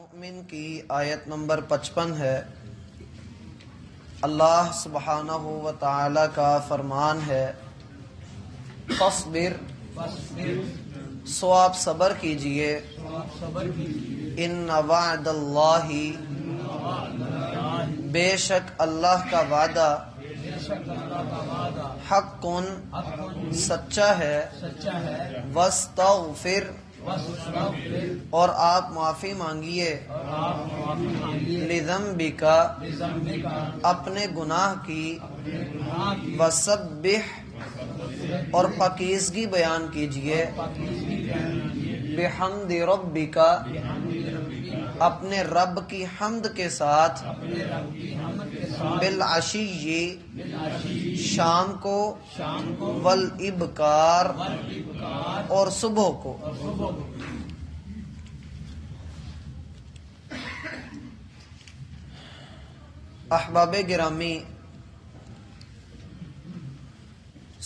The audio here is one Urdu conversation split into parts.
المؤمن کی آیت نمبر 55 ہے۔ اللہ سبحانہ و تعالی کا فرمان ہے فاصبر، سو آپ صبر کیجئے، ان وعد اللہ، بے شک اللہ کا وعدہ، حق سچا ہے، واستغفر، اور آپ معافی مانگیے، لذنبک، اپنے گناہ کی، وسبح، اور پاکیزگی بیان کیجئے، بحمد ربک، اپنے رب کی حمد کے ساتھ، بالعشی، شام کو، والابکار، اور صبح کو۔ احباب گرامی،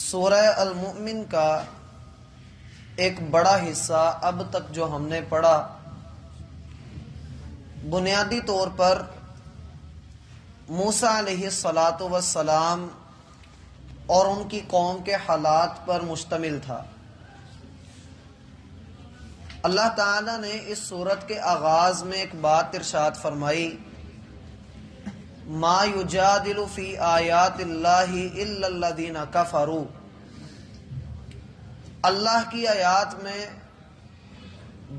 سورہ المؤمن کا ایک بڑا حصہ اب تک جو ہم نے پڑھا، بنیادی طور پر موسیٰ علیہ السلام اور ان کی قوم کے حالات پر مشتمل تھا۔ اللہ تعالیٰ نے اس سورت کے آغاز میں ایک بات ارشاد فرمائی، ما یجادل فی آیات اللہ الا الذین کفروا، اللہ کی آیات میں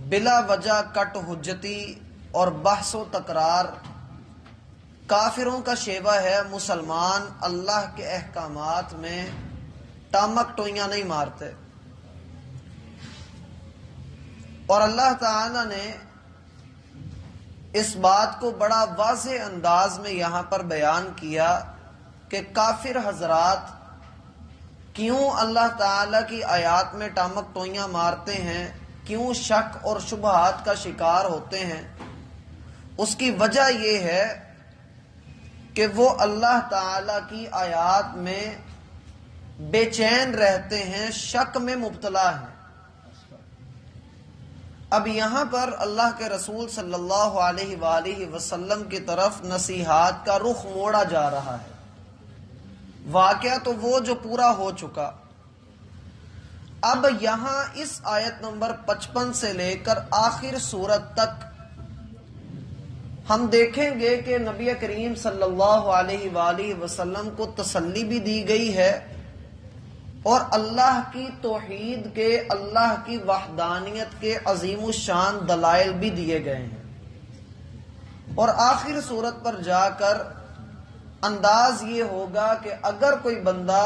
بلا وجہ کٹ حجتی اور بحث و تکرار کافروں کا شیوہ ہے۔ مسلمان اللہ کے احکامات میں ٹامک ٹوئیاں نہیں مارتے، اور اللہ تعالی نے اس بات کو بڑا واضح انداز میں یہاں پر بیان کیا کہ کافر حضرات کیوں اللہ تعالی کی آیات میں ٹامک ٹوئیاں مارتے ہیں، کیوں شک اور شبہات کا شکار ہوتے ہیں۔ اس کی وجہ یہ ہے کہ وہ اللہ تعالی کی آیات میں بے چین رہتے ہیں، شک میں مبتلا ہیں۔ اب یہاں پر اللہ کے رسول صلی اللہ علیہ وآلہ وسلم کی طرف نصیحات کا رخ موڑا جا رہا ہے۔ واقعہ تو وہ جو پورا ہو چکا، اب یہاں اس آیت نمبر 55 سے لے کر آخر سورت تک ہم دیکھیں گے کہ نبی کریم صلی اللہ علیہ وآلہ وسلم کو تسلی بھی دی گئی ہے، اور اللہ کی توحید کے، اللہ کی وحدانیت کے عظیم الشان دلائل بھی دیے گئے ہیں۔ اور آخر سورت پر جا کر انداز یہ ہوگا کہ اگر کوئی بندہ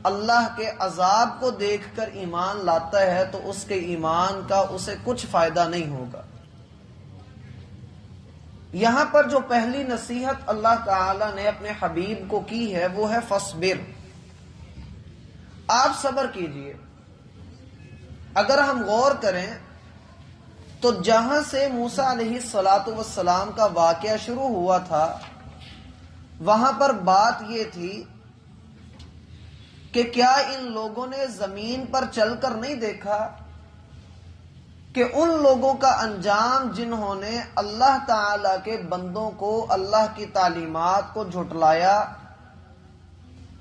اللہ کے عذاب کو دیکھ کر ایمان لاتا ہے تو اس کے ایمان کا اسے کچھ فائدہ نہیں ہوگا۔ یہاں پر جو پہلی نصیحت اللہ تعالی نے اپنے حبیب کو کی ہے وہ ہے فاصبر، آپ صبر کیجئے۔ اگر ہم غور کریں تو جہاں سے موسیٰ علیہ السلام کا واقعہ شروع ہوا تھا، وہاں پر بات یہ تھی کہ کیا ان لوگوں نے زمین پر چل کر نہیں دیکھا کہ ان لوگوں کا انجام جنہوں نے اللہ تعالی کے بندوں کو، اللہ کی تعلیمات کو جھٹلایا،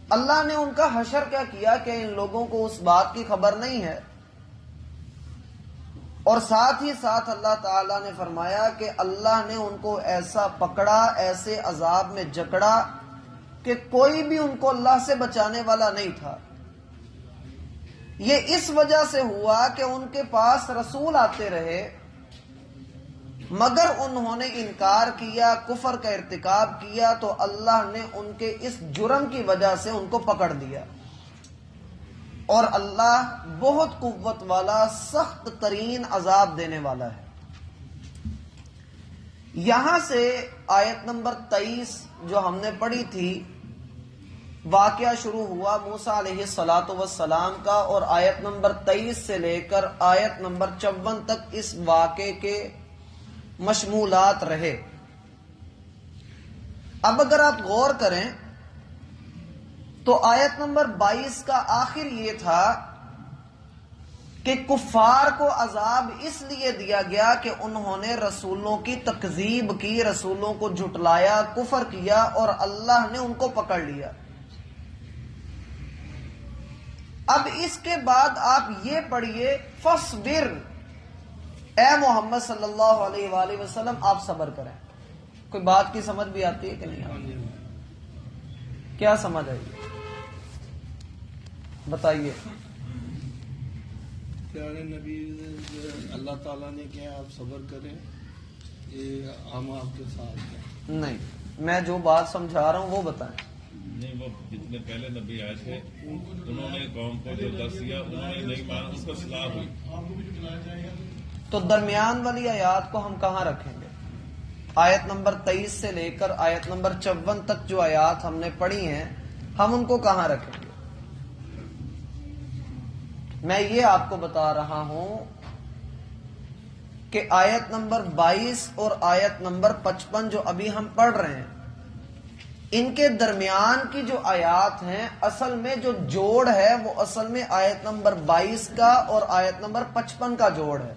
اللہ نے ان کا حشر کیا کیا کہ ان لوگوں کو اس بات کی خبر نہیں ہے۔ اور ساتھ ہی ساتھ اللہ تعالیٰ نے فرمایا کہ اللہ نے ان کو ایسا پکڑا، ایسے عذاب میں جکڑا کہ کوئی بھی ان کو اللہ سے بچانے والا نہیں تھا۔ یہ اس وجہ سے ہوا کہ ان کے پاس رسول آتے رہے، مگر انہوں نے انکار کیا، کفر کا ارتکاب کیا، تو اللہ نے ان کے اس جرم کی وجہ سے ان کو پکڑ دیا۔ اور اللہ بہت قوت والا، سخت ترین عذاب دینے والا ہے۔ یہاں سے آیت نمبر 23 جو ہم نے پڑھی تھی، واقعہ شروع ہوا موسیٰ علیہ السلام کا، اور آیت نمبر 23 سے لے کر آیت نمبر 54 تک اس واقعے کے مشمولات رہے۔ اب اگر آپ غور کریں تو آیت نمبر 22 کا آخر یہ تھا کہ کفار کو عذاب اس لیے دیا گیا کہ انہوں نے رسولوں کی تکذیب کی، رسولوں کو جھٹلایا، کفر کیا، اور اللہ نے ان کو پکڑ لیا۔ اب اس کے بعد آپ یہ پڑھیے فصبر، اے محمد صلی اللہ علیہ وآلہ وسلم آپ صبر کریں۔ کوئی بات کی سمجھ بھی آتی ہے کہ نہیں آتی؟ کیا سمجھ آئی بتائیے۔ پیارے نبی اللہ تعالیٰ نے کہا آپ صبر کریں، یہ ہم آپ کے ساتھ ہیں۔ نہیں، میں جو بات سمجھا رہا ہوں وہ بتائیں۔ نہیں، وہ جتنے پہلے نبی آئے تھے انہوں نے قوم کو جو درس دیا انہوں نے نہیں مانا، اس کو اصلاح ہوئی۔ تو درمیان والی آیات کو ہم کہاں رکھیں گے؟ آیت نمبر 23 سے لے کر آیت نمبر 54 تک جو آیات ہم نے پڑھی ہیں، ہم ان کو کہاں رکھیں گے؟ میں یہ آپ کو بتا رہا ہوں کہ آیت نمبر 22 اور آیت نمبر 55 جو ابھی ہم پڑھ رہے ہیں، ان کے درمیان کی جو آیات ہیں، اصل میں جو جوڑ ہے وہ اصل میں آیت نمبر 22 کا اور آیت نمبر 55 کا جوڑ ہے۔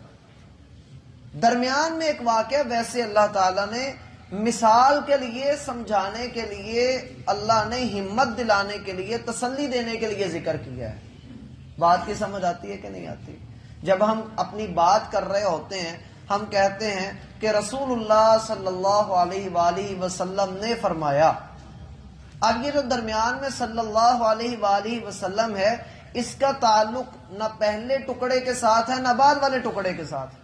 درمیان میں ایک واقعہ ویسے اللہ تعالیٰ نے مثال کے لیے، سمجھانے کے لیے، اللہ نے ہمت دلانے کے لیے، تسلی دینے کے لیے ذکر کیا ہے۔ بات کی سمجھ آتی ہے کہ نہیں آتی؟ جب ہم اپنی بات کر رہے ہوتے ہیں، ہم کہتے ہیں کہ رسول اللہ صلی اللہ علیہ وآلہ وسلم نے فرمایا۔ اب یہ جو درمیان میں صلی اللہ علیہ وآلہ وسلم ہے، اس کا تعلق نہ پہلے ٹکڑے کے ساتھ ہے نہ بعد والے ٹکڑے کے ساتھ ہے۔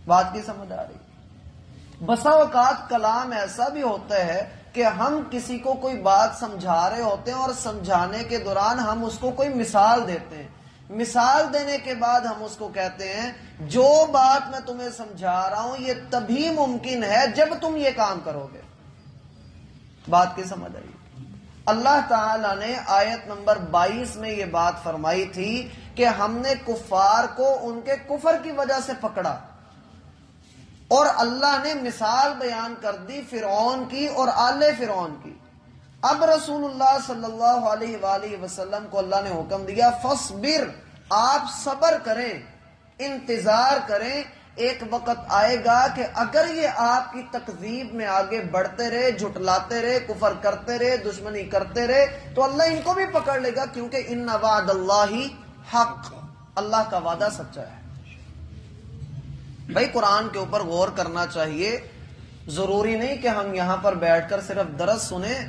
بات کی سمجھ آ رہی؟ بسا اوقات کلام ایسا بھی ہوتا ہے کہ ہم کسی کو کوئی بات سمجھا رہے ہوتے ہیں اور سمجھانے کے دوران ہم اس کو کوئی مثال دیتے ہیں، مثال دینے کے بعد ہم اس کو کہتے ہیں جو بات میں تمہیں سمجھا رہا ہوں یہ تبھی ممکن ہے جب تم یہ کام کرو گے۔ بات کی سمجھ آئی؟ اللہ تعالیٰ نے آیت نمبر 22 میں یہ بات فرمائی تھی کہ ہم نے کفار کو ان کے کفر کی وجہ سے پکڑا، اور اللہ نے مثال بیان کر دی فرعون کی اور آل فرعون کی۔ اب رسول اللہ صلی اللہ علیہ وآلہ وسلم کو اللہ نے حکم دیا فصبر، آپ صبر کریں، انتظار کریں، ایک وقت آئے گا کہ اگر یہ آپ کی تکذیب میں آگے بڑھتے رہے، جھٹلاتے رہے، کفر کرتے رہے، دشمنی کرتے رہے، تو اللہ ان کو بھی پکڑ لے گا، کیونکہ ان وعد اللہ حق، اللہ کا وعدہ سچا ہے۔ بھائی قرآن کے اوپر غور کرنا چاہیے، ضروری نہیں کہ ہم یہاں پر بیٹھ کر صرف درس سنیں،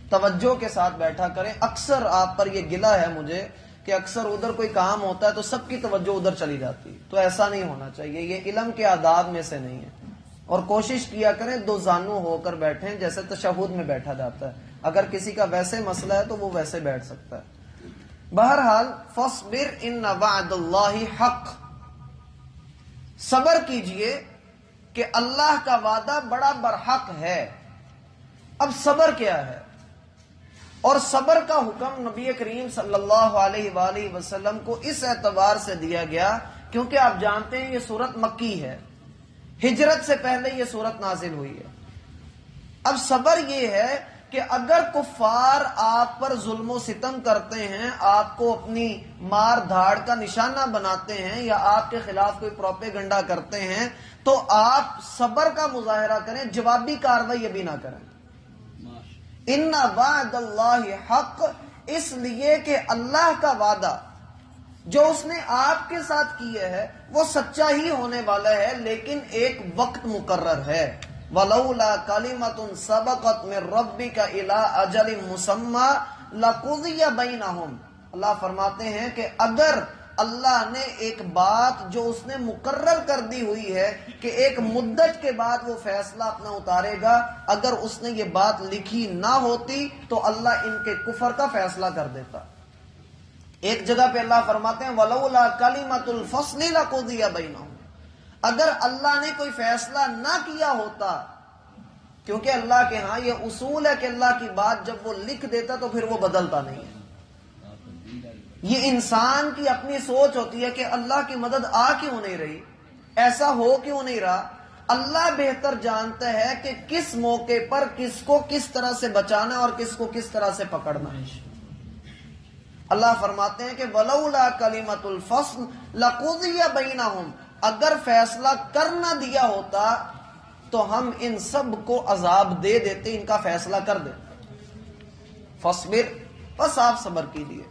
توجہ کے ساتھ بیٹھا کریں۔ اکثر آپ پر یہ گلہ ہے مجھے کہ اکثر ادھر کوئی کام ہوتا ہے تو سب کی توجہ ادھر چلی جاتی، تو ایسا نہیں ہونا چاہیے، یہ علم کے آداب میں سے نہیں ہے۔ اور کوشش کیا کریں دو زانو ہو کر بیٹھیں جیسے تشہد میں بیٹھا جاتا ہے، اگر کسی کا ویسے مسئلہ ہے تو وہ ویسے بیٹھ سکتا ہے۔ بہرحال فصبر ان وعد اللہ حق، صبر کیجئے کہ اللہ کا وعدہ بڑا برحق ہے۔ اب صبر کیا ہے؟ اور صبر کا حکم نبی کریم صلی اللہ علیہ وآلہ وسلم کو اس اعتبار سے دیا گیا کیونکہ آپ جانتے ہیں یہ سورت مکی ہے، ہجرت سے پہلے یہ سورت نازل ہوئی ہے۔ اب صبر یہ ہے کہ اگر کفار آپ پر ظلم و ستم کرتے ہیں، آپ کو اپنی مار دھاڑ کا نشانہ بناتے ہیں، یا آپ کے خلاف کوئی پروپیگنڈا کرتے ہیں، تو آپ صبر کا مظاہرہ کریں، جوابی کارروائی ابھی نہ کریں۔ ان وعد اللہ حق، اس لیے کہ اللہ کا وعدہ جو اس نے آپ کے ساتھ کیا ہے وہ سچا ہی ہونے والا ہے، لیکن ایک وقت مقرر ہے۔ وَلَوْلَا كَلِمَةٌ سَبَقَتْ مِن رَبِّكَ إِلَىٰ أَجَلٍ مُّسَمًّى لَقُضِيَ بَيْنَهُمْ۔ اللہ فرماتے ہیں کہ اگر اللہ نے ایک بات جو اس نے مقرر کر دی ہوئی ہے کہ ایک مدت کے بعد وہ فیصلہ اپنا اتارے گا، اگر اس نے یہ بات لکھی نہ ہوتی تو اللہ ان کے کفر کا فیصلہ کر دیتا۔ ایک جگہ پہ اللہ فرماتے ہیں وَلَوْلَا كَلِمَةُ الْفَصْلِ لَقُضِيَ بَيْنَهُمْ، اگر اللہ نے کوئی فیصلہ نہ کیا ہوتا، کیونکہ اللہ کے ہاں یہ اصول ہے کہ اللہ کی بات جب وہ لکھ دیتا تو پھر وہ بدلتا نہیں ہے۔ یہ انسان کی اپنی سوچ ہوتی ہے کہ اللہ کی مدد آ کیوں نہیں رہی، ایسا ہو کیوں نہیں رہا۔ اللہ بہتر جانتا ہے کہ کس موقع پر کس کو کس طرح سے بچانا اور کس کو کس طرح سے پکڑنا ہے۔ اللہ فرماتے ہیں کہ وَلَوْلَا كَلِمَةُ الْفَصْلِ لَقُضِيَ بَيْنَهُمْ، اگر فیصلہ کر نہ دیا ہوتا تو ہم ان سب کو عذاب دے دیتے، ان کا فیصلہ کر دیتے۔ فَاصْبِرْ، بس آپ صبر کیجئے۔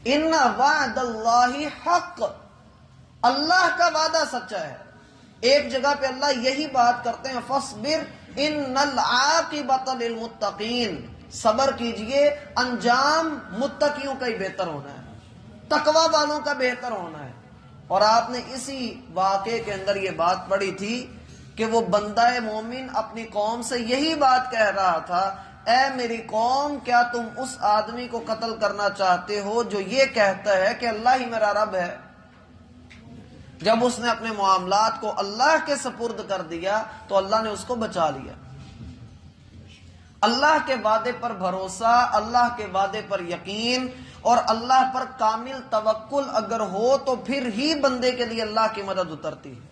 ان وعد اللہ حق، اللہ کا وعدہ سچا ہے۔ ایک جگہ پہ اللہ یہی بات کرتے ہیں، فَاصْبِرْ إِنَّ الْعَاقِبَةَ لِلْمُتَّقِينَ، صبر کیجئے، انجام متقیوں کا ہی بہتر ہونا ہے، تقوی والوں کا بہتر ہونا ہے۔ اور آپ نے اسی واقعے کے اندر یہ بات پڑھی تھی کہ وہ بندہ مومن اپنی قوم سے یہی بات کہہ رہا تھا، اے میری قوم، کیا تم اس آدمی کو قتل کرنا چاہتے ہو جو یہ کہتا ہے کہ اللہ ہی میرا رب ہے؟ جب اس نے اپنے معاملات کو اللہ کے سپرد کر دیا تو اللہ نے اس کو بچا لیا۔ اللہ کے وعدے پر بھروسہ، اللہ کے وعدے پر یقین اور اللہ پر کامل توکل اگر ہو تو پھر ہی بندے کے لیے اللہ کی مدد اترتی ہے۔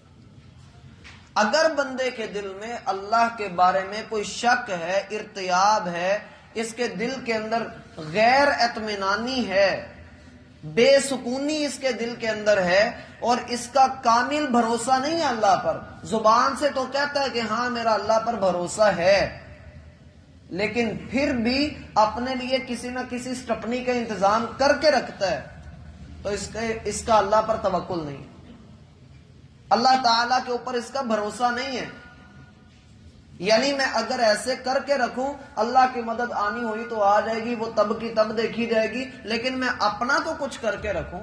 اگر بندے کے دل میں اللہ کے بارے میں کوئی شک ہے، ارتیاب ہے، اس کے دل کے اندر غیر اطمینانی ہے، بے سکونی اس کے دل کے اندر ہے اور اس کا کامل بھروسہ نہیں ہے اللہ پر، زبان سے تو کہتا ہے کہ ہاں میرا اللہ پر بھروسہ ہے، لیکن پھر بھی اپنے لیے کسی نہ کسی سٹپنی کا انتظام کر کے رکھتا ہے، تو اس کا اللہ پر توکل نہیں، اللہ تعالیٰ کے اوپر اس کا بھروسہ نہیں ہے۔ یعنی میں اگر ایسے کر کے رکھوں اللہ کی مدد آنی ہوئی تو آ جائے گی، وہ تب کی تب دیکھی جائے گی، لیکن میں اپنا تو کچھ کر کے رکھوں،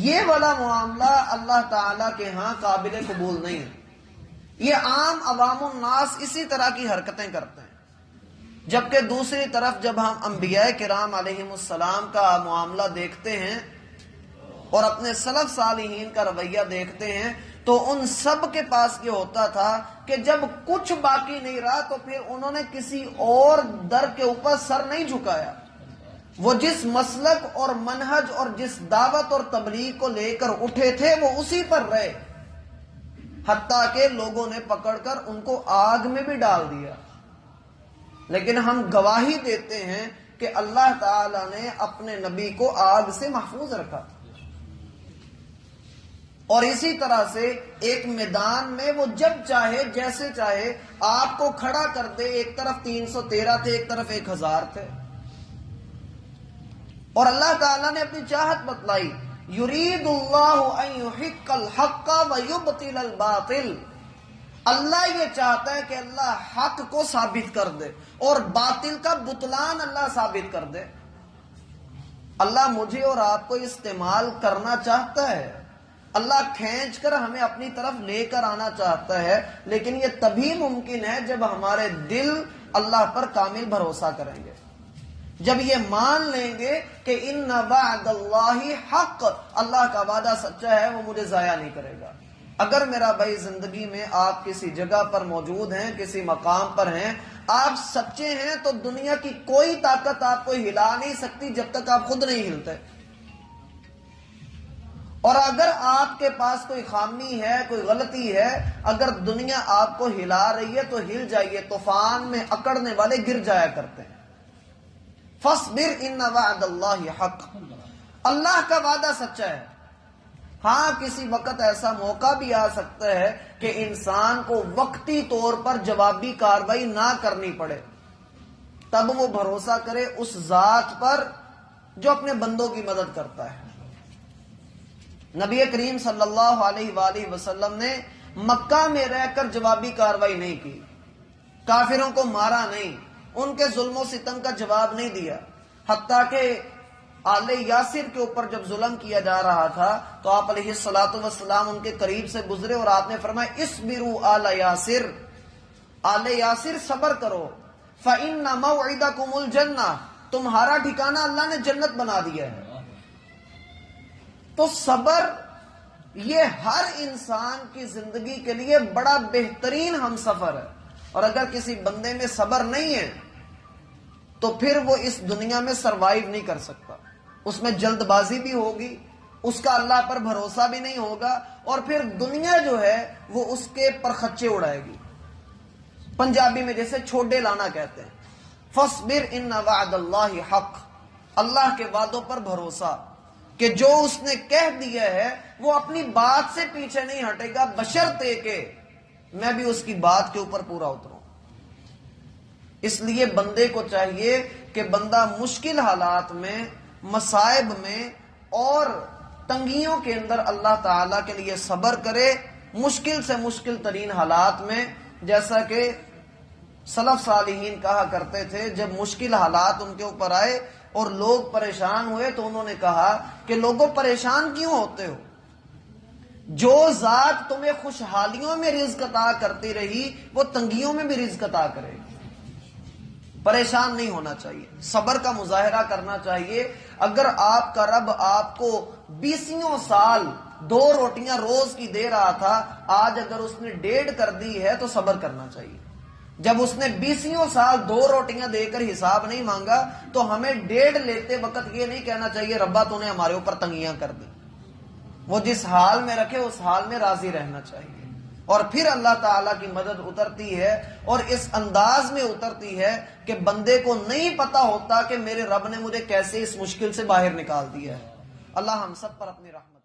یہ والا معاملہ اللہ تعالیٰ کے ہاں قابل قبول نہیں ہے۔ یہ عام عوام الناس اسی طرح کی حرکتیں کرتے ہیں، جبکہ دوسری طرف جب ہم انبیاء کرام علیہم السلام کا معاملہ دیکھتے ہیں اور اپنے سلف صالحین کا رویہ دیکھتے ہیں تو ان سب کے پاس یہ ہوتا تھا کہ جب کچھ باقی نہیں رہا تو پھر انہوں نے کسی اور در کے اوپر سر نہیں جھکایا، وہ جس مسلک اور منہج اور جس دعوت اور تبلیغ کو لے کر اٹھے تھے وہ اسی پر رہے، حتیٰ کہ لوگوں نے پکڑ کر ان کو آگ میں بھی ڈال دیا۔ لیکن ہم گواہی دیتے ہیں کہ اللہ تعالی نے اپنے نبی کو آگ سے محفوظ رکھا، اور اسی طرح سے ایک میدان میں وہ جب چاہے جیسے چاہے آپ کو کھڑا کر دے، ایک طرف 313 تھے، ایک طرف 1000 تھے، اور اللہ تعالیٰ نے اپنی چاہت بتلائی، یرید اللہ ان یحق الحق ویبطل الباطل، اللہ یہ چاہتا ہے کہ اللہ حق کو ثابت کر دے اور باطل کا بطلان اللہ ثابت کر دے۔ اللہ مجھے اور آپ کو استعمال کرنا چاہتا ہے، اللہ کھینچ کر ہمیں اپنی طرف لے کر آنا چاہتا ہے، لیکن یہ تبھی ممکن ہے جب ہمارے دل اللہ پر کامل بھروسہ کریں گے، جب یہ مان لیں گے کہ ان وعد اللہ حق، اللہ کا وعدہ سچا ہے، وہ مجھے ضائع نہیں کرے گا۔ اگر میرا بھائی زندگی میں آپ کسی جگہ پر موجود ہیں، کسی مقام پر ہیں، آپ سچے ہیں تو دنیا کی کوئی طاقت آپ کو ہلا نہیں سکتی جب تک آپ خود نہیں ہلتے، اور اگر آپ کے پاس کوئی خامی ہے، کوئی غلطی ہے، اگر دنیا آپ کو ہلا رہی ہے تو ہل جائیے، طوفان میں اکڑنے والے گر جایا کرتے ہیں۔ فَاصْبِرْ إِنَّ وَعْدَ اللَّهِ حَقٌّ، اللہ کا وعدہ سچا ہے۔ ہاں کسی وقت ایسا موقع بھی آ سکتا ہے کہ انسان کو وقتی طور پر جوابی کارروائی نہ کرنی پڑے، تب وہ بھروسہ کرے اس ذات پر جو اپنے بندوں کی مدد کرتا ہے۔ نبی کریم صلی اللہ علیہ وآلہ وسلم نے مکہ میں رہ کر جوابی کارروائی نہیں کی، کافروں کو مارا نہیں، ان کے ظلم و ستم کا جواب نہیں دیا، حتیٰ کہ آل یاسر کے اوپر جب ظلم کیا جا رہا تھا تو آپ علیہ الصلوۃ والسلام ان کے قریب سے گزرے اور آپ نے فرمایا اصبروا آل یاسر، آل یاسر صبر کرو، فإن موعدکم الجنہ، تمہارا ٹھکانہ اللہ نے جنت بنا دیا ہے۔ تو صبر یہ ہر انسان کی زندگی کے لیے بڑا بہترین ہم سفر ہے، اور اگر کسی بندے میں صبر نہیں ہے تو پھر وہ اس دنیا میں سروائیو نہیں کر سکتا، اس میں جلد بازی بھی ہوگی، اس کا اللہ پر بھروسہ بھی نہیں ہوگا، اور پھر دنیا جو ہے وہ اس کے پرخچے اڑائے گی، پنجابی میں جیسے چھوڑے لانا کہتے ہیں۔ فَاصْبِرْ إِنَّ وَعْدَ اللَّهِ حَقٌّ، اللہ کے وعدوں پر بھروسہ کہ جو اس نے کہہ دیا ہے وہ اپنی بات سے پیچھے نہیں ہٹے گا، بشرطے کہ میں بھی اس کی بات کے اوپر پورا اتروں۔ اس لیے بندے کو چاہیے کہ بندہ مشکل حالات میں، مصائب میں اور تنگیوں کے اندر اللہ تعالی کے لیے صبر کرے، مشکل سے مشکل ترین حالات میں، جیسا کہ سلف صالحین کہا کرتے تھے، جب مشکل حالات ان کے اوپر آئے اور لوگ پریشان ہوئے تو انہوں نے کہا کہ لوگوں پریشان کیوں ہوتے ہو؟ جو ذات تمہیں خوشحالیوں میں رزق عطا کرتی رہی وہ تنگیوں میں بھی رزق عطا کرے گی۔ پریشان نہیں ہونا چاہیے، صبر کا مظاہرہ کرنا چاہیے۔ اگر آپ کا رب آپ کو 20 سال 2 روٹیاں روز کی دے رہا تھا، آج اگر اس نے 1.5 کر دی ہے تو صبر کرنا چاہیے۔ جب اس نے 20 سال 2 روٹیاں دے کر حساب نہیں مانگا تو ہمیں 1.5 لیتے وقت یہ نہیں کہنا چاہیے ربا تو نے ہمارے اوپر تنگیاں کر دی۔ وہ جس حال میں رکھے اس حال میں راضی رہنا چاہیے، اور پھر اللہ تعالیٰ کی مدد اترتی ہے، اور اس انداز میں اترتی ہے کہ بندے کو نہیں پتا ہوتا کہ میرے رب نے مجھے کیسے اس مشکل سے باہر نکال دیا ہے۔ اللہ ہم سب پر اپنی رحمت